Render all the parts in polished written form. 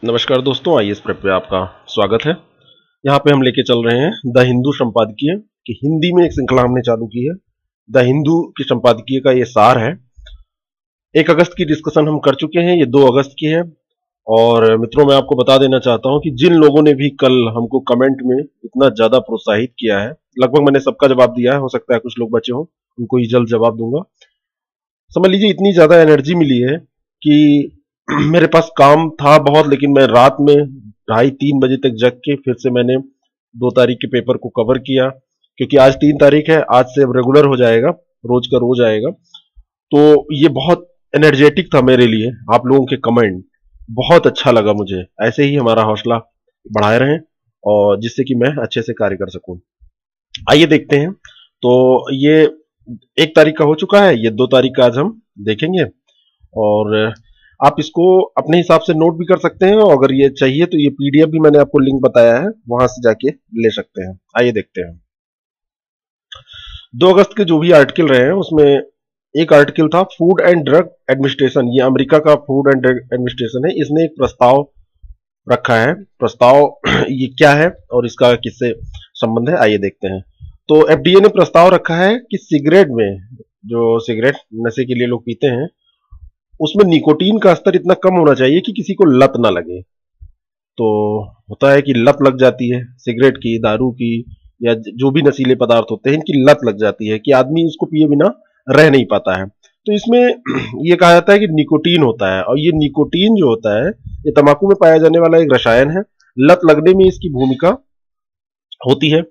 नमस्कार दोस्तों, IAS prep पे आपका स्वागत है। यहाँ पे हम लेके चल रहे हैं द हिंदू संपादकीय कि हिंदी में एक श्रृंखला हमने चालू की है। द हिंदू की संपादकीय का ये सार है। 1 अगस्त की डिस्कशन हम कर चुके हैं, ये 2 अगस्त की है। और मित्रों, मैं आपको बता देना चाहता हूं कि जिन लोगों ने भी कल हमको कमेंट में इतना ज्यादा प्रोत्साहित किया है, लगभग मैंने सबका जवाब दिया है। हो सकता है कुछ लोग बचे हों, उनको ही जल्द जवाब दूंगा। समझ लीजिए इतनी ज्यादा एनर्जी मिली है कि मेरे पास काम था बहुत, लेकिन मैं रात में 2:30-3 बजे तक जग के फिर से मैंने 2 तारीख के पेपर को कवर किया, क्योंकि आज 3 तारीख है। आज से अब रेगुलर हो जाएगा, रोज का रोज आएगा। तो ये बहुत एनर्जेटिक था मेरे लिए। आप लोगों के कमेंट बहुत अच्छा लगा मुझे। ऐसे ही हमारा हौसला बढ़ाए रहें और जिससे कि मैं अच्छे से कार्य कर सकूं। आइए देखते हैं। तो ये 1 तारीख का हो चुका है, ये 2 तारीख का आज हम देखेंगे। और आप इसको अपने हिसाब से नोट भी कर सकते हैं, और अगर ये चाहिए तो ये पीडीएफ भी मैंने आपको लिंक बताया है, वहां से जाके ले सकते हैं। आइए देखते हैं। 2 अगस्त के जो भी आर्टिकल रहे हैं उसमें एक आर्टिकल था फूड एंड ड्रग एडमिनिस्ट्रेशन। ये अमेरिका का फूड एंड ड्रग एडमिनिस्ट्रेशन है। इसने एक प्रस्ताव रखा है। प्रस्ताव ये क्या है और इसका किससे संबंध है, आइए देखते हैं। तो एफडीए ने प्रस्ताव रखा है कि सिगरेट में, जो सिगरेट नशे के लिए लोग पीते हैं, उसमें निकोटीन का स्तर इतना कम होना चाहिए कि किसी को लत ना लगे। तो होता है कि लत लग जाती है सिगरेट की, दारू की, या जो भी नशीले पदार्थ होते हैं, इनकी लत लग जाती है कि आदमी इसको पिए बिना रह नहीं पाता है। तो इसमें ये कहा जाता है कि निकोटीन होता है, और ये निकोटीन जो होता है ये तंबाकू में पाया जाने वाला एक रसायन है। लत लगने में इसकी भूमिका होती है,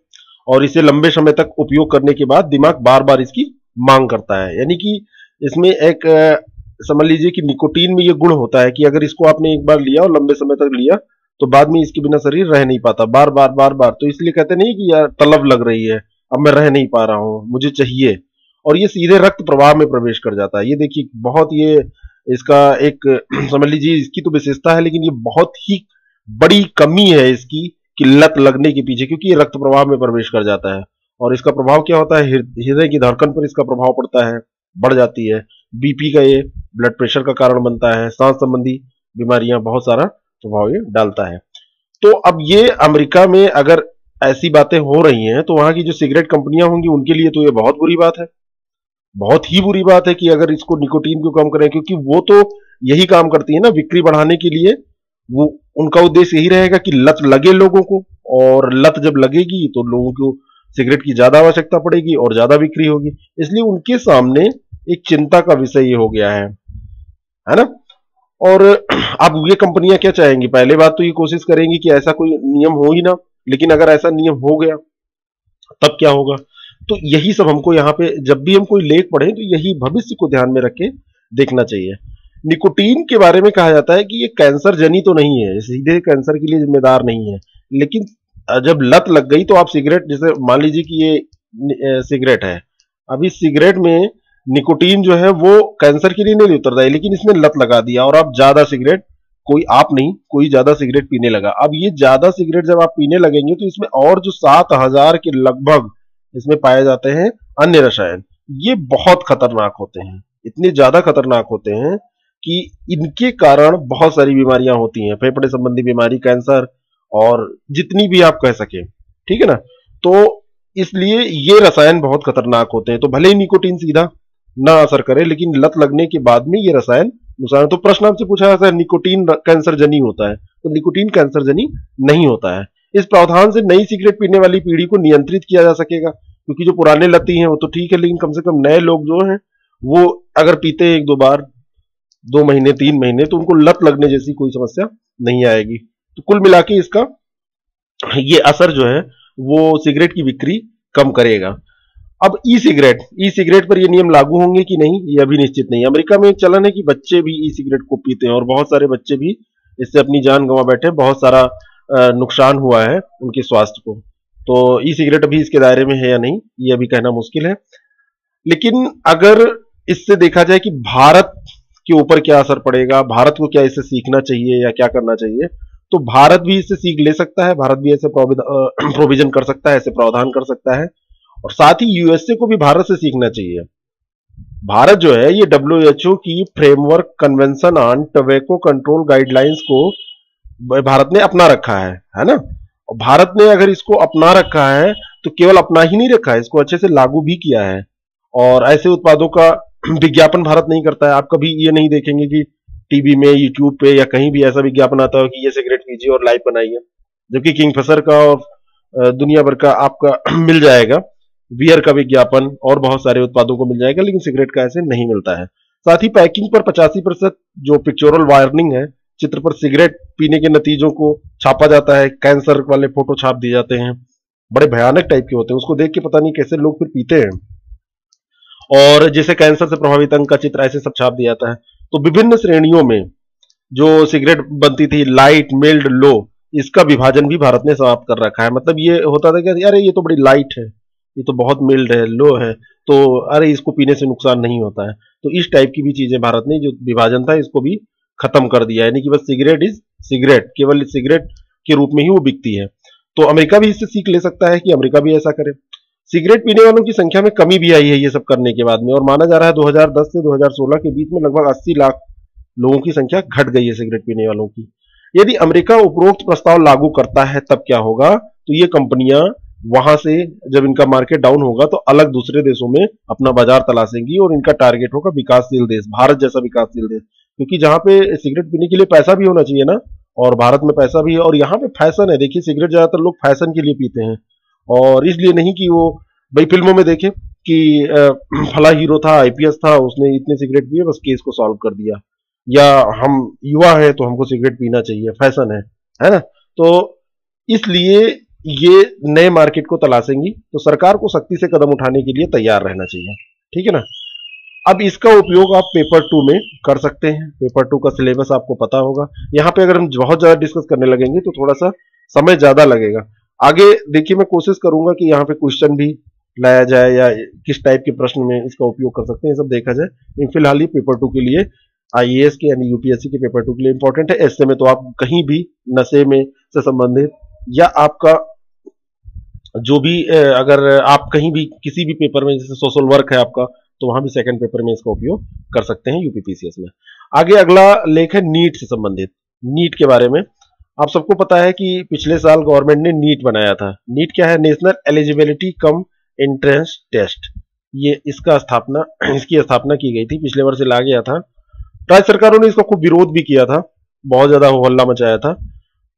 और इसे लंबे समय तक उपयोग करने के बाद दिमाग बार बार इसकी मांग करता है। यानी कि इसमें एक समझ लीजिए कि निकोटीन में ये गुण होता है कि अगर इसको आपने एक बार लिया और लंबे समय तक लिया तो बाद में इसके बिना शरीर रह नहीं पाता, बार बार बार बार। तो इसलिए कहते नहीं कि यार तलब लग रही है, अब मैं रह नहीं पा रहा हूं, मुझे चाहिए। और ये सीधे रक्त प्रवाह में प्रवेश कर जाता है। ये देखिए बहुत ये इसका एक समझ लीजिए इसकी तो विशेषता है, लेकिन ये बहुत ही बड़ी कमी है इसकी कि लत लगने के पीछे, क्योंकि ये रक्त प्रवाह में प्रवेश कर जाता है। और इसका प्रभाव क्या होता है, हृदय की धड़कन पर इसका प्रभाव पड़ता है, बढ़ जाती है। बीपी का ये ब्लड प्रेशर का कारण बनता है, सांस संबंधी बीमारियां, बहुत सारा प्रभाव ये डालता है। तो अब ये अमेरिका में अगर ऐसी बातें हो रही हैं तो वहां की जो सिगरेट कंपनियां होंगी उनके लिए तो ये बहुत बुरी बात है। बहुत ही बुरी बात है कि अगर इसको निकोटीन को कम करें, क्योंकि वो तो यही काम करती है ना बिक्री बढ़ाने के लिए। वो उनका उद्देश्य यही रहेगा कि लत लगे लोगों को, और लत जब लगेगी तो लोगों को सिगरेट की ज्यादा आवश्यकता पड़ेगी और ज्यादा बिक्री होगी। इसलिए उनके सामने एक चिंता का विषय ये हो गया है ना। और अब ये कंपनियां क्या चाहेंगी, पहले बात तो ये कोशिश करेंगी कि ऐसा कोई नियम हो ही ना। लेकिन अगर ऐसा नियम हो गया तब क्या होगा। तो यही सब हमको यहाँ पे जब भी हम कोई लेख पढ़े तो यही भविष्य को ध्यान में रख के देखना चाहिए। निकोटीन के बारे में कहा जाता है कि ये कैंसर जनी तो नहीं है, सीधे कैंसर के लिए जिम्मेदार नहीं है, लेकिन जब लत लग गई तो आप सिगरेट, जैसे मान लीजिए कि ये सिगरेट है, अभी सिगरेट में निकोटीन जो है वो कैंसर के लिए नहीं उतरता है, लेकिन इसने लत लगा दिया और आप ज्यादा सिगरेट, कोई आप नहीं, कोई ज्यादा सिगरेट पीने लगा। अब ये ज्यादा सिगरेट जब आप पीने लगेंगे तो इसमें और जो 7,000 के लगभग इसमें पाए जाते हैं अन्य रसायन, ये बहुत खतरनाक होते हैं। इतने ज्यादा खतरनाक होते हैं कि इनके कारण बहुत सारी बीमारियां होती हैं, फेफड़े संबंधी बीमारी, कैंसर, और जितनी भी आप कह सके, ठीक है ना। तो इसलिए ये रसायन बहुत खतरनाक होते हैं। तो भले ही निकोटीन सीधा ना असर करे, लेकिन लत लगने के बाद में ये रसायन नुकसान। तो प्रश्न आपसे पूछा जाता है निकोटीन कैंसर जनी होता है, तो निकोटीन कैंसर जनी नहीं होता है। इस प्रावधान से नई सिगरेट पीने वाली पीढ़ी को नियंत्रित किया जा सकेगा, क्योंकि जो पुराने लती हैं वो तो ठीक है, लेकिन कम से कम नए लोग जो हैं वो अगर पीते हैं 1-2 बार, 2 महीने 3 महीने, तो उनको लत लगने जैसी कोई समस्या नहीं आएगी। तो कुल मिला के इसका ये असर जो है वो सिगरेट की बिक्री कम करेगा। अब ई सिगरेट पर ये नियम लागू होंगे कि नहीं, ये अभी निश्चित नहीं। अमेरिका में एक चलन है कि बच्चे भी ई सिगरेट को पीते हैं, और बहुत सारे बच्चे भी इससे अपनी जान गंवा बैठे, बहुत सारा नुकसान हुआ है उनके स्वास्थ्य को। तो ई सिगरेट अभी इसके दायरे में है या नहीं, ये अभी कहना मुश्किल है। लेकिन अगर इससे देखा जाए कि भारत के ऊपर क्या असर पड़ेगा, भारत को क्या इससे सीखना चाहिए या क्या करना चाहिए, तो भारत भी इससे सीख ले सकता है। भारत भी ऐसे प्रोविजन कर सकता है, ऐसे प्रावधान कर सकता है। और साथ ही यूएसए को भी भारत से सीखना चाहिए। भारत जो है ये डब्ल्यूएचओ की framework convention on tobacco control guidelines को भारत ने अपना रखा है ना। और भारत ने अगर इसको अपना रखा है तो केवल अपना ही नहीं रखा है, इसको अच्छे से लागू भी किया है। और ऐसे उत्पादों का विज्ञापन भारत नहीं करता है। आप कभी ये नहीं देखेंगे कि टीवी में, यूट्यूब पे या कहीं भी ऐसा विज्ञापन आता हो कि ये सिगरेट पीजिए और लाइव बनाइए, जबकि किंगफिशर का और दुनिया भर का आपका मिल जाएगा, बियर का विज्ञापन और बहुत सारे उत्पादों को मिल जाएगा, लेकिन सिगरेट का ऐसे नहीं मिलता है। साथ ही पैकिंग पर 85% जो पिक्चोरल वार्निंग है, चित्र पर सिगरेट पीने के नतीजों को छापा जाता है, कैंसर वाले फोटो छाप दिए जाते हैं, बड़े भयानक टाइप के होते हैं, उसको देख के पता नहीं कैसे लोग फिर पीते हैं। और जैसे कैंसर से प्रभावित अंग का चित्र ऐसे सब छाप दिया जाता है। तो विभिन्न श्रेणियों में जो सिगरेट बनती थी, लाइट, मिल्ड, लो, इसका विभाजन भी भारत ने समाप्त कर रखा है। मतलब ये होता था कि अरे ये तो बड़ी लाइट है, ये तो बहुत मिल्ड है, लो है, तो अरे इसको पीने से नुकसान नहीं होता है। तो इस टाइप की भी चीजें भारत ने, जो विभाजन था, इसको भी खत्म कर दिया है। यानी कि बस सिगरेट इज सिगरेट, केवल सिगरेट के रूप में ही वो बिकती है। तो अमेरिका भी इससे सीख ले सकता है कि अमेरिका भी ऐसा करे। सिगरेट पीने वालों की संख्या में कमी भी आई है ये सब करने के बाद में, और माना जा रहा है 2010 से 2016 के बीच में लगभग 80 लाख लोगों की संख्या घट गई है सिगरेट पीने वालों की। यदि अमेरिका उपरोक्त प्रस्ताव लागू करता है तब क्या होगा, तो ये कंपनियां वहां से, जब इनका मार्केट डाउन होगा तो अलग दूसरे देशों में अपना बाजार तलाशेंगी, और इनका टारगेट होगा विकासशील देश, भारत जैसा विकासशील देश। क्योंकि जहां पे सिगरेट पीने के लिए पैसा भी होना चाहिए ना, और भारत में पैसा भी है, और यहाँ पे फैशन है। देखिए सिगरेट ज्यादातर लोग फैशन के लिए पीते हैं, और इसलिए नहीं कि वो, भाई फिल्मों में देखे कि फला हीरो था, आईपीएस था, उसने इतने सिगरेट पिए, बस केस को सॉल्व कर दिया, या हम युवा है तो हमको सिगरेट पीना चाहिए, फैशन है ना। तो इसलिए ये नए मार्केट को तलाशेंगी, तो सरकार को सख्ती से कदम उठाने के लिए तैयार रहना चाहिए, ठीक है ना। अब इसका उपयोग आप पेपर 2 में कर सकते हैं। पेपर 2 का सिलेबस आपको पता होगा। यहाँ पे अगर हम बहुत ज्यादा डिस्कस करने लगेंगे तो थोड़ा सा समय ज्यादा लगेगा। आगे देखिए, मैं कोशिश करूंगा कि यहाँ पे क्वेश्चन भी लाया जाए, या किस टाइप के प्रश्न में इसका उपयोग कर सकते हैं, सब देखा जाए। लेकिन फिलहाल ये पेपर 2 के लिए, आईएएस के यानी यूपीएससी के पेपर 2 के लिए इंपॉर्टेंट है। ऐसे में तो आप कहीं भी नशे में से संबंधित, या आपका जो भी अगर आप कहीं भी किसी भी पेपर में, जैसे सोशल वर्क है आपका, तो वहां भी सेकंड पेपर में इसका उपयोग कर सकते हैं यूपीपीसीएस में। आगे अगला लेख है नीट से संबंधित। नीट के बारे में आप सबको पता है कि पिछले साल गवर्नमेंट ने नीट बनाया था। नीट क्या है? National eligibility cum entrance test. ये इसकी स्थापना की गई थी, पिछले वर्ष ला गया था। राज्य सरकारों ने इसका खूब विरोध भी किया था, बहुत ज्यादा हो हल्ला मचाया था।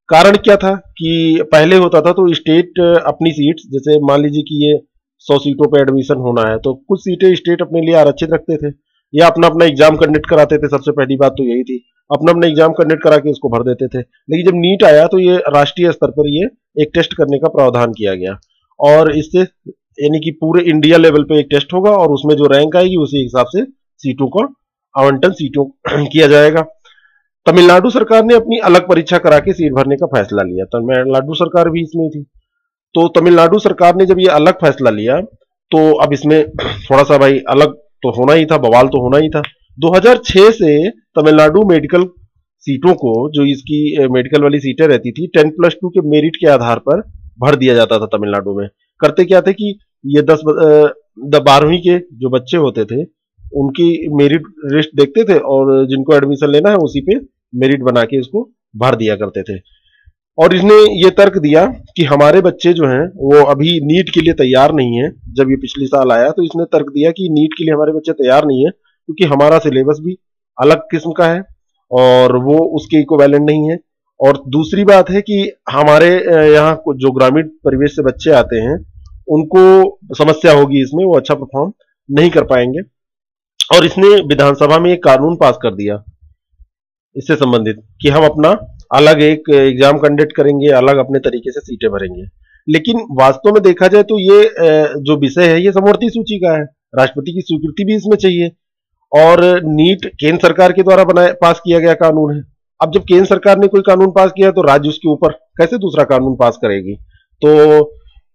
कारण क्या था कि पहले होता था तो स्टेट अपनी सीट्स, जैसे मान लीजिए कि ये 100 सीटों पे एडमिशन होना है, तो कुछ सीटें स्टेट अपने लिए आरक्षित रखते थे, या अपना अपना एग्जाम कंडक्ट कराते थे। सबसे पहली बात तो यही थी, अपना अपना एग्जाम कंडक्ट करा के उसको भर देते थे। लेकिन जब नीट आया तो ये राष्ट्रीय स्तर पर ये एक टेस्ट करने का प्रावधान किया गया, और इससे यानी कि पूरे इंडिया लेवल पे एक टेस्ट होगा, और उसमें जो रैंक आएगी उसी हिसाब से सीटों का आवंटन किया जाएगा। तमिलनाडु सरकार ने अपनी अलग परीक्षा करा के सीट भरने का फैसला लिया। तमिलनाडु सरकार भी इसमें थी, तो तमिलनाडु सरकार ने जब ये अलग फैसला लिया, तो अब इसमें थोड़ा सा भाई अलग तो होना ही था, बवाल तो होना ही था। 2006 से तमिलनाडु मेडिकल सीटों को, जो इसकी मेडिकल वाली सीटें रहती थी, 10+2 के मेरिट के आधार पर भर दिया जाता था तमिलनाडु में। करते क्या थे कि ये 12वीं के जो बच्चे होते थे उनकी मेरिट लिस्ट देखते थे, और जिनको एडमिशन लेना है उसी पे मेरिट बना के इसको भर दिया करते थे। और इसने ये तर्क दिया कि हमारे बच्चे जो हैं वो अभी नीट के लिए तैयार नहीं है। जब ये पिछले साल आया तो इसने तर्क दिया कि नीट के लिए हमारे बच्चे तैयार नहीं है, क्योंकि हमारा सिलेबस भी अलग किस्म का है और वो उसके इक्विवेलेंट नहीं है। और दूसरी बात है कि हमारे यहाँ जो ग्रामीण परिवेश से बच्चे आते हैं उनको समस्या होगी इसमें, वो अच्छा परफॉर्म नहीं कर पाएंगे। और इसने विधानसभा में एक कानून पास कर दिया इससे संबंधित कि हम अपना अलग एक एग्जाम कंडक्ट करेंगे, अलग अपने तरीके से सीटें भरेंगे। लेकिन वास्तव में देखा जाए तो ये जो विषय है ये समवर्ती सूची का है, राष्ट्रपति की स्वीकृति भी इसमें चाहिए, और नीट केंद्र सरकार के द्वारा पास किया गया कानून है। अब जब केंद्र सरकार ने कोई कानून पास किया तो राज्य उसके ऊपर कैसे दूसरा कानून पास करेगी। तो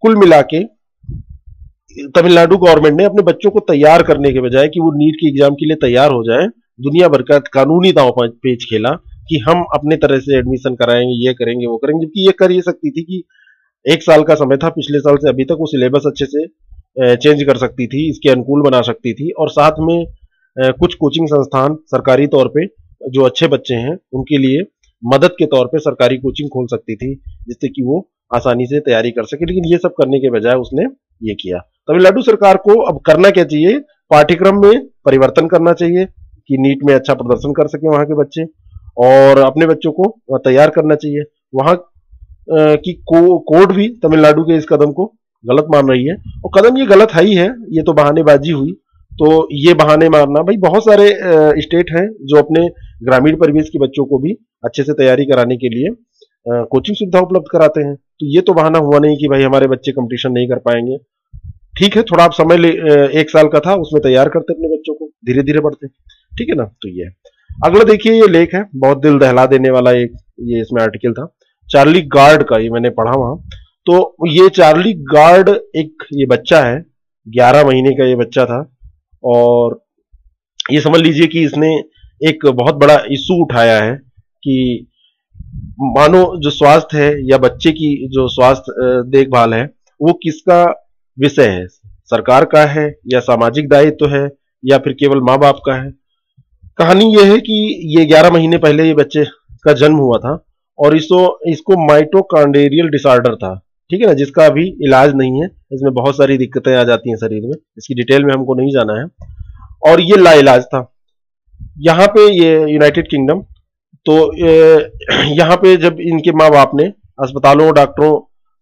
कुल मिला के तमिलनाडु गवर्नमेंट ने अपने बच्चों को तैयार करने के बजाय कि वो नीट की एग्जाम के लिए तैयार हो जाए, दुनिया भर का कानूनी दांव पेच खेला कि हम अपने तरह से एडमिशन कराएंगे, ये करेंगे, वो करेंगे। जबकि ये कर ये सकती थी कि 1 साल का समय था पिछले साल से अभी तक, वो सिलेबस अच्छे से चेंज कर सकती थी, इसके अनुकूल बना सकती थी। और साथ में कुछ कोचिंग संस्थान सरकारी तौर पे जो अच्छे बच्चे हैं उनके लिए मदद के तौर पे सरकारी कोचिंग खोल सकती थी, जिससे कि वो आसानी से तैयारी कर सके। लेकिन ये सब करने के बजाय उसने ये किया। तमिलनाडु सरकार को अब करना क्या चाहिए, पाठ्यक्रम में परिवर्तन करना चाहिए कि नीट में अच्छा प्रदर्शन कर सके वहां के बच्चे, और अपने बच्चों को तैयार करना चाहिए। वहां की कोर्ट भी तमिलनाडु के इस कदम को गलत मान रही है, और कदम ये गलत है ही है, ये तो बहानेबाजी हुई। तो ये बहाने मारना, भाई बहुत सारे स्टेट हैं जो अपने ग्रामीण परिवेश के बच्चों को भी अच्छे से तैयारी कराने के लिए कोचिंग सुविधा उपलब्ध कराते हैं। तो ये तो बहाना हुआ नहीं कि भाई हमारे बच्चे कंपटीशन नहीं कर पाएंगे। ठीक है, थोड़ा आप समय ले, 1 साल का था, उसमें तैयार करते अपने बच्चों को, धीरे धीरे बढ़ते। ठीक है ना। तो ये अगला देखिए, ये लेख है बहुत दिल दहला देने वाला एक, ये इसमें आर्टिकल था चार्ली गार्ड का, ये मैंने पढ़ा वहां। तो ये चार्ली गार्ड एक ये बच्चा है, 11 महीने का ये बच्चा था, और ये समझ लीजिए कि इसने एक बहुत बड़ा इशू उठाया है कि मानो जो स्वास्थ्य है या बच्चे की जो स्वास्थ्य देखभाल है वो किसका विषय है, सरकार का है या सामाजिक दायित्व है या फिर केवल माँ बाप का है। कहानी यह है कि ये 11 महीने पहले ये बच्चे का जन्म हुआ था, और इसको माइटोकॉन्ड्रियल डिसऑर्डर था, ठीक है ना, जिसका अभी इलाज नहीं है। इसमें बहुत सारी दिक्कतें आ जाती हैं शरीर में, इसकी डिटेल में हमको नहीं जाना है, और ये लाइलाज था। यहाँ पे ये यूनाइटेड किंगडम, तो यहाँ पे जब इनके माँ बाप ने अस्पतालों और डॉक्टरों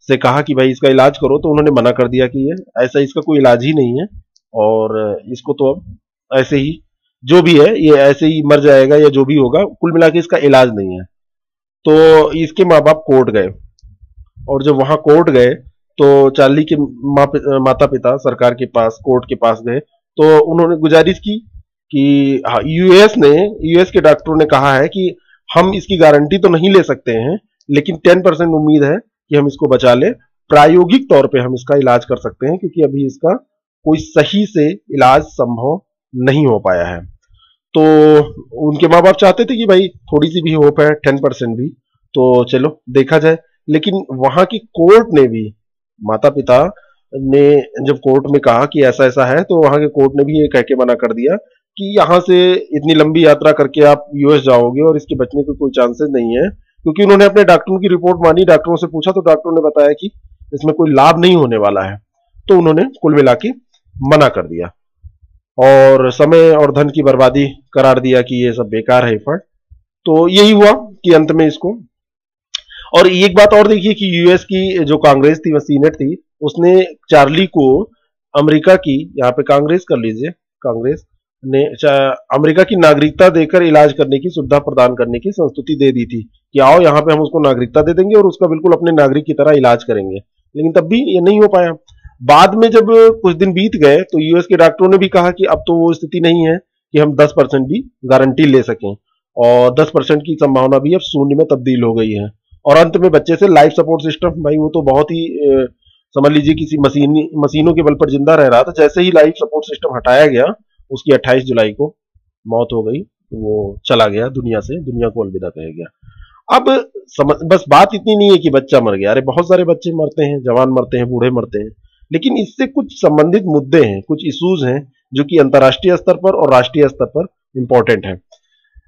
से कहा कि भाई इसका इलाज करो, तो उन्होंने मना कर दिया कि ये ऐसा, इसका कोई इलाज ही नहीं है, और इसको तो अब ऐसे ही जो भी है ये ऐसे ही मर जाएगा या जो भी होगा, कुल मिला के इसका इलाज नहीं है। तो इसके माँ बाप कोर्ट गए, और जब वहां कोर्ट गए तो चार्ली के माता पिता सरकार के पास, कोर्ट के पास गए, तो उन्होंने गुजारिश की कि यूएस के डॉक्टरों ने कहा है कि हम इसकी गारंटी तो नहीं ले सकते हैं, लेकिन 10% उम्मीद है कि हम इसको बचा ले, प्रायोगिक तौर पे हम इसका इलाज कर सकते हैं, क्योंकि अभी इसका कोई सही से इलाज संभव नहीं हो पाया है। तो उनके माँ बाप चाहते थे कि भाई थोड़ी सी भी होप है, 10% भी, तो चलो देखा जाए। लेकिन वहां की कोर्ट ने भी, माता पिता ने जब कोर्ट में कहा कि ऐसा ऐसा है, तो वहां के कोर्ट ने भी ये कह के मना कर दिया कि यहां से इतनी लंबी यात्रा करके आप यूएस जाओगे और इसके बचने के कोई चांसेस नहीं है, क्योंकि उन्होंने अपने डॉक्टरों की रिपोर्ट मानी, डॉक्टरों से पूछा तो डॉक्टरों ने बताया कि इसमें कोई लाभ नहीं होने वाला है। तो उन्होंने कुल मिला के मना कर दिया और समय और धन की बर्बादी करार दिया कि ये सब बेकार है एफर्ट। तो यही हुआ कि अंत में इसको, और एक बात और देखिए कि यूएस की जो कांग्रेस थी, सीनेट थी, उसने चार्ली को अमेरिका की, यहाँ पे कांग्रेस कर लीजिए, कांग्रेस ने अमेरिका की नागरिकता देकर इलाज करने की सुविधा प्रदान करने की संस्तुति दे दी थी कि आओ यहाँ पे हम उसको नागरिकता दे देंगे और उसका बिल्कुल अपने नागरिक की तरह इलाज करेंगे। लेकिन तब भी ये नहीं हो पाया। बाद में जब कुछ दिन बीत गए तो यूएस के डॉक्टरों ने भी कहा कि अब तो वो स्थिति नहीं है कि हम 10% भी गारंटी ले सकें, और 10% की संभावना भी अब शून्य में तब्दील हो गई है। और अंत में बच्चे से लाइफ सपोर्ट सिस्टम, भाई वो तो बहुत ही समझ लीजिए किसी मशीनों के बल पर जिंदा रह रहा था, जैसे ही लाइफ सपोर्ट सिस्टम हटाया गया उसकी 28 जुलाई को मौत हो गई, वो चला गया दुनिया से, दुनिया को अलविदा कह गया। अब बस बात इतनी नहीं है कि बच्चा मर गया, अरे बहुत सारे बच्चे मरते हैं, जवान मरते हैं, बूढ़े मरते हैं, लेकिन इससे कुछ संबंधित मुद्दे हैं, कुछ इश्यूज हैं जो कि अंतर्राष्ट्रीय स्तर पर और राष्ट्रीय स्तर पर इंपॉर्टेंट है।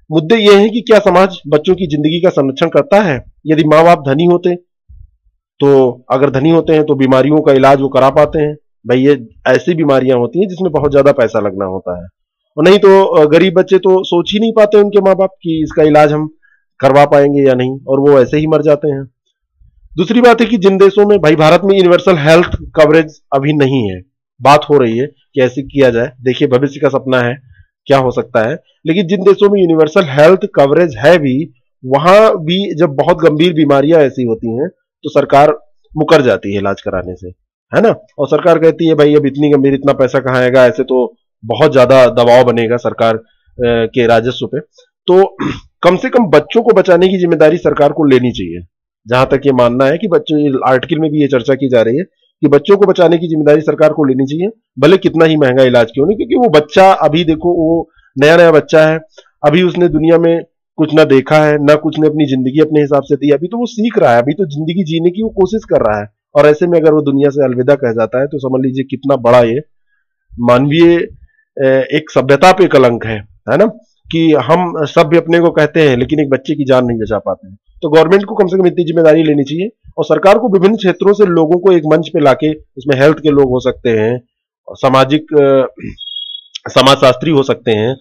मुद्दे ये हैं कि क्या समाज बच्चों की जिंदगी का संरक्षण करता है? यदि माँ बाप धनी होते, तो अगर धनी होते हैं तो बीमारियों का इलाज वो करा पाते हैं। भाई ये ऐसी बीमारियां होती हैं जिसमें बहुत ज्यादा पैसा लगना होता है, और नहीं तो गरीब बच्चे तो सोच ही नहीं पाते उनके माँ बाप कि इसका इलाज हम करवा पाएंगे या नहीं, और वो ऐसे ही मर जाते हैं। दूसरी बात है कि जिन देशों में, भाई भारत में यूनिवर्सल हेल्थ कवरेज अभी नहीं है, बात हो रही है कि ऐसे किया जाए, देखिए भविष्य का सपना है, क्या हो सकता है। लेकिन जिन देशों में यूनिवर्सल हेल्थ कवरेज है भी, वहां भी जब बहुत गंभीर बीमारियां ऐसी होती हैं तो सरकार मुकर जाती है इलाज कराने से, है ना। और सरकार कहती है भाई अब इतनी गंभीर, इतना पैसा कहाँ आएगा, ऐसे तो बहुत ज्यादा दबाव बनेगा सरकार के राजस्व पे। तो कम से कम बच्चों को बचाने की जिम्मेदारी सरकार को लेनी चाहिए। जहां तक ये मानना है कि बच्चों, आर्टिकल में भी ये चर्चा की जा रही है कि बच्चों को बचाने की जिम्मेदारी सरकार को लेनी चाहिए, भले कितना ही महंगा इलाज क्यों नहीं, क्योंकि वो बच्चा अभी देखो, वो नया नया बच्चा है, अभी उसने दुनिया में कुछ ना देखा है, ना कुछ ने अपनी जिंदगी अपने हिसाब से दी, अभी तो वो सीख रहा है, अभी तो जिंदगी जीने की वो कोशिश कर रहा है। और ऐसे में अगर वो दुनिया से अलविदा कह जाता है तो समझ लीजिए कितना बड़ा ये मानवीय एक सभ्यता पे कलंक है ना, कि हम सभ्य अपने को कहते हैं लेकिन एक बच्चे की जान नहीं बचा पाते हैं। तो गवर्नमेंट को कम से कम इतनी जिम्मेदारी लेनी चाहिए और सरकार को विभिन्न क्षेत्रों से लोगों को एक मंच पे लाके, उसमें हेल्थ के लोग हो सकते हैं, सामाजिक समाजशास्त्री हो सकते हैं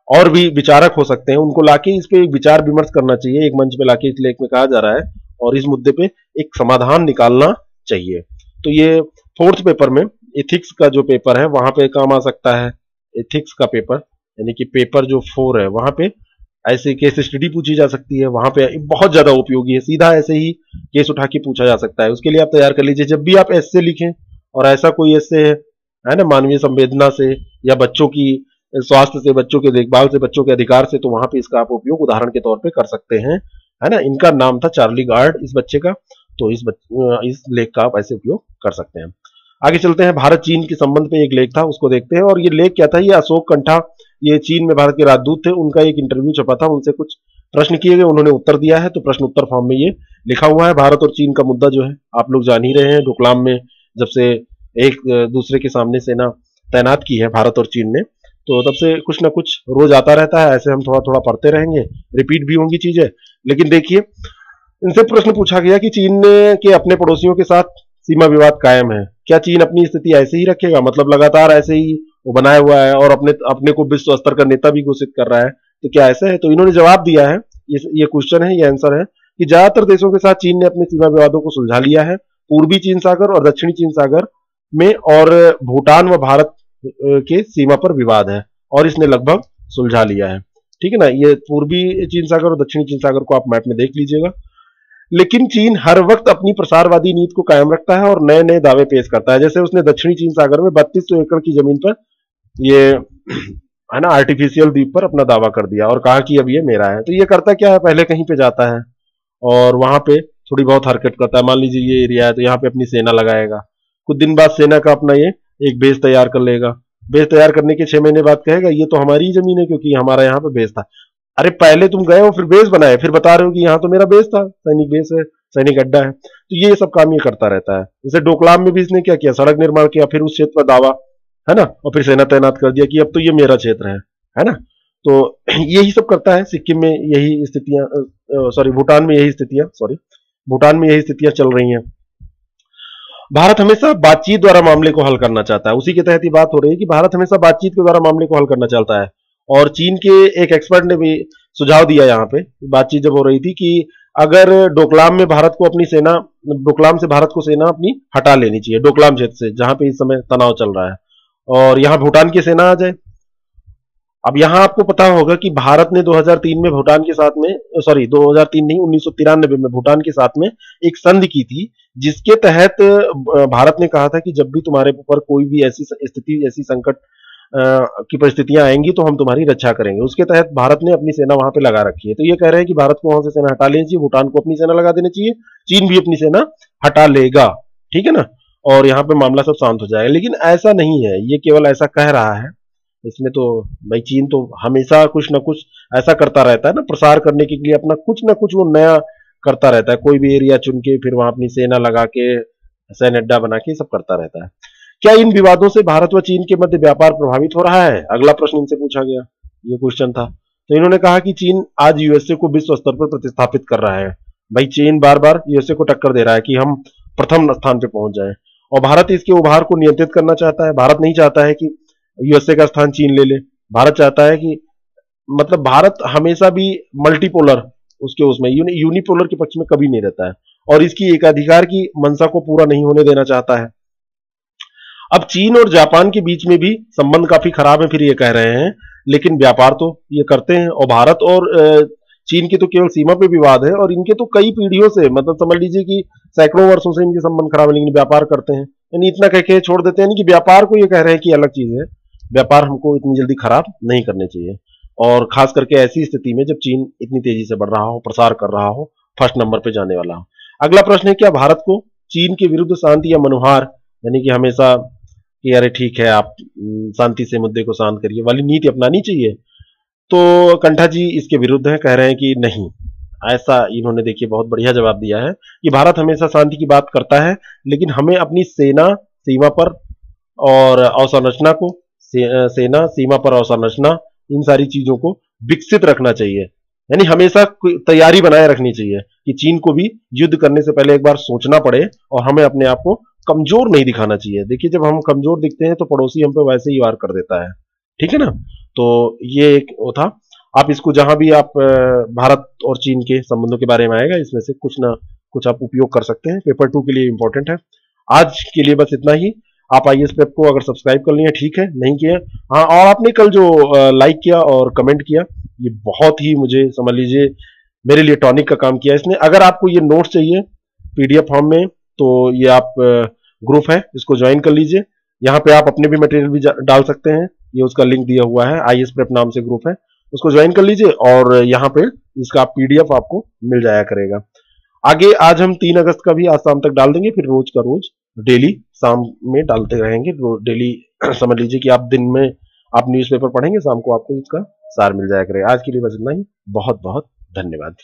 और भी विचारक हो सकते हैं, उनको लाके इस पे एक विचार विमर्श करना चाहिए, एक मंच पे लाके इस लेख में कहा जा रहा है, और इस मुद्दे पे एक समाधान निकालना चाहिए। तो ये फोर्थ पेपर में एथिक्स का जो पेपर है वहां पे काम आ सकता है। एथिक्स का पेपर यानी कि पेपर जो 4 है वहां पे ऐसे केस स्टडी पूछी जा सकती है, वहां पे बहुत ज्यादा उपयोगी है, सीधा ऐसे ही केस उठा के पूछा जा सकता है। उसके लिए आप तैयार कर लीजिए, जब भी आप एस्से लिखें और ऐसा कोई एस्से है ना मानवीय संवेदना से या बच्चों की स्वास्थ्य से, बच्चों के देखभाल से, बच्चों के अधिकार से, तो वहां पे इसका आप उपयोग उदाहरण के तौर पे कर सकते हैं, है ना। इनका नाम था चार्ली गार्ड इस बच्चे का, तो इस लेख का आप ऐसे उपयोग कर सकते हैं। आगे चलते हैं, भारत चीन के संबंध पे एक लेख था उसको देखते हैं। और ये लेख क्या था, ये अशोक कंठा, ये चीन में भारत के राजदूत थे, उनका एक इंटरव्यू छपा था, उनसे कुछ प्रश्न किए गए, उन्होंने उत्तर दिया है, तो प्रश्न उत्तर फॉर्म में ये लिखा हुआ है। भारत और चीन का मुद्दा जो है आप लोग जान ही रहे हैं, डोकलाम में जब से एक दूसरे के सामने सेना तैनात की है भारत और चीन ने, तो तब से कुछ ना कुछ रोज आता रहता है, ऐसे हम थोड़ा थोड़ा पढ़ते रहेंगे, रिपीट भी होंगी चीजें। लेकिन देखिए, इनसे प्रश्न पूछा गया कि चीन के अपने पड़ोसियों के साथ सीमा विवाद कायम है, क्या चीन अपनी स्थिति ऐसे ही रखेगा, मतलब लगातार ऐसे ही वो बनाया हुआ है और अपने अपने को विश्व स्तर का नेता भी घोषित कर रहा है, तो क्या ऐसा है। तो इन्होंने जवाब दिया है, ये क्वेश्चन है, ये आंसर है कि ज्यादातर देशों के साथ चीन ने अपने सीमा विवादों को सुलझा लिया है, पूर्वी चीन सागर और दक्षिणी चीन सागर में, और भूटान व भारत के सीमा पर विवाद है और इसने लगभग सुलझा लिया है। ठीक है ना, ये पूर्वी चीन सागर और दक्षिणी चीन सागर को आप मैप में देख लीजिएगा। लेकिन चीन हर वक्त अपनी प्रसारवादी नीति को कायम रखता है और नए नए दावे पेश करता है। जैसे उसने दक्षिणी चीन सागर में 3200 एकड़ की जमीन पर ये है ना आर्टिफिशियल द्वीप पर अपना दावा कर दिया और कहा कि अब ये मेरा है। तो ये करता क्या है, पहले कहीं पे जाता है और वहां पे थोड़ी बहुत हरकत करता है, मान लीजिए ये एरिया है तो यहाँ पे अपनी सेना लगाएगा, कुछ दिन बाद सेना का अपना ये एक बेस तैयार कर लेगा, बेस तैयार करने के 6 महीने बाद कहेगा ये तो हमारी ही जमीन है क्योंकि हमारा यहाँ पे बेस था। अरे पहले तुम गए हो फिर बेस बनाए, फिर बता रहे हो कि यहाँ तो मेरा बेस था, सैनिक बेस है, सैनिक अड्डा है। तो ये सब काम ये करता रहता है। जैसे डोकलाम में भी इसने क्या किया, सड़क निर्माण किया, फिर उस क्षेत्र पर दावा, है ना, और फिर सेना तैनात कर दिया कि अब तो ये मेरा क्षेत्र है ना। तो यही सब करता है। सिक्किम में यही स्थितियां, सॉरी भूटान में यही स्थितियां, भूटान में यही स्थितियां चल रही हैं। भारत हमेशा बातचीत द्वारा मामले को हल करना चाहता है, उसी के तहत ये बात हो रही है कि भारत हमेशा बातचीत के द्वारा मामले को हल करना चाहता है। और चीन के एक एक्सपर्ट ने भी सुझाव दिया यहाँ पे, बातचीत जब हो रही थी, कि अगर डोकलाम में भारत को अपनी सेना, डोकलाम से भारत को सेना अपनी हटा लेनी चाहिए, डोकलाम क्षेत्र से जहां पे इस समय तनाव चल रहा है, और यहाँ भूटान की सेना आ जाए। अब यहां आपको पता होगा कि भारत ने 2003 में भूटान के साथ में, सॉरी 2003 नहीं 1993 में भूटान के साथ में एक संधि की थी, जिसके तहत भारत ने कहा था कि जब भी तुम्हारे ऊपर कोई भी ऐसी स्थिति, ऐसी संकट की परिस्थितियां आएंगी तो हम तुम्हारी रक्षा करेंगे। उसके तहत भारत ने अपनी सेना वहां पे लगा रखी है। तो ये कह रहे हैं कि भारत को वहां से सेना हटा लेनी चाहिए, भूटान को अपनी सेना लगा देनी चाहिए, चीन भी अपनी सेना हटा लेगा, ठीक है ना, और यहाँ पे मामला सब शांत हो जाएगा। लेकिन ऐसा नहीं है, ये केवल ऐसा कह रहा है, इसमें तो भाई चीन तो हमेशा कुछ ना कुछ ऐसा करता रहता है ना, प्रसार करने के लिए अपना कुछ ना कुछ वो नया करता रहता है, कोई भी एरिया चुन के फिर वहां अपनी सेना लगा के, सैन्य अड्डा बना के सब करता रहता है। क्या इन विवादों से भारत व चीन के मध्य व्यापार प्रभावित हो रहा है, अगला प्रश्न इनसे पूछा गया, ये क्वेश्चन था। तो इन्होंने कहा कि चीन आज यूएसए को विश्व स्तर पर प्रतिस्थापित कर रहा है। भाई चीन बार बार यूएसए को टक्कर दे रहा है कि हम प्रथम स्थान पे पहुंच जाए, और भारत इसके उभार को नियंत्रित करना चाहता है। भारत नहीं चाहता है कि यूएसए का स्थान चीन ले ले, भारत चाहता है कि, मतलब भारत हमेशा भी मल्टीपोलर, उसके उसमें यूनिपोलर के पक्ष में कभी नहीं रहता है, और इसकी एकाधिकार की मंशा को पूरा नहीं होने देना चाहता है। अब चीन और जापान के बीच में भी संबंध काफी खराब है, फिर ये कह रहे हैं, लेकिन व्यापार तो ये करते हैं। और भारत और चीन की तो केवल सीमा पे विवाद है, और इनके तो कई पीढ़ियों से, मतलब समझ लीजिए कि सैकड़ों वर्षों से इनके संबंध खराब है, लेकिन व्यापार करते हैं। यानी इतना कह के छोड़ देते हैं कि व्यापार को ये कह रहे हैं कि अलग चीज है, व्यापार हमको इतनी जल्दी खराब नहीं करने चाहिए, और खास करके ऐसी स्थिति में जब चीन इतनी तेजी से बढ़ रहा हो, प्रसार कर रहा हो, फर्स्ट नंबर पे जाने वाला हो। अगला प्रश्न है, क्या भारत को चीन के विरुद्ध शांति या मनुहार, यानी कि हमेशा कि अरे ठीक है आप शांति से मुद्दे को शांत करिए वाली नीति अपनानी चाहिए? तो कंठा जी इसके विरुद्ध है, कह रहे हैं कि नहीं, ऐसा इन्होंने देखिए बहुत बढ़िया जवाब दिया है कि भारत हमेशा शांति की बात करता है, लेकिन हमें अपनी सेना सीमा पर और अवसंरचना को, सेना सीमा पर अवसंरचना, इन सारी चीजों को विकसित रखना चाहिए, यानी हमेशा तैयारी बनाए रखनी चाहिए कि चीन को भी युद्ध करने से पहले एक बार सोचना पड़े, और हमें अपने आप को कमजोर नहीं दिखाना चाहिए। देखिए, जब हम कमजोर दिखते हैं तो पड़ोसी हम पे वैसे ही वार कर देता है, ठीक है ना। तो ये एक वो था। आप इसको जहां भी आप भारत और चीन के संबंधों के बारे में आएगा, इसमें से कुछ ना कुछ आप उपयोग कर सकते हैं, पेपर 2 के लिए इंपॉर्टेंट है। आज के लिए बस इतना ही। आप आईएएस प्रेप को अगर सब्सक्राइब कर लिए ठीक है, नहीं किया, हाँ, और आपने कल जो लाइक किया और कमेंट किया, ये बहुत ही, मुझे समझ लीजिए, मेरे लिए टॉनिक का काम किया इसने। अगर आपको ये नोट्स चाहिए पीडीएफ फॉर्म में, तो ये आप ग्रुप है, इसको ज्वाइन कर लीजिए। यहाँ पे आप अपने भी मटेरियल भी डाल सकते हैं, ये उसका लिंक दिया हुआ है, आईएएस प्रेप नाम से ग्रुप है, उसको ज्वाइन कर लीजिए, और यहाँ पे इसका पीडीएफ आपको मिल जाया करेगा। आगे आज हम 3 अगस्त का भी आज शाम तक डाल देंगे, फिर रोज का रोज डेली शाम में डालते रहेंगे डेली। समझ लीजिए कि आप दिन में आप न्यूज़पेपर पढ़ेंगे, शाम को आपको इसका सार मिल जाया करेगा। आज के लिए बस इतना ही। बहुत बहुत धन्यवाद।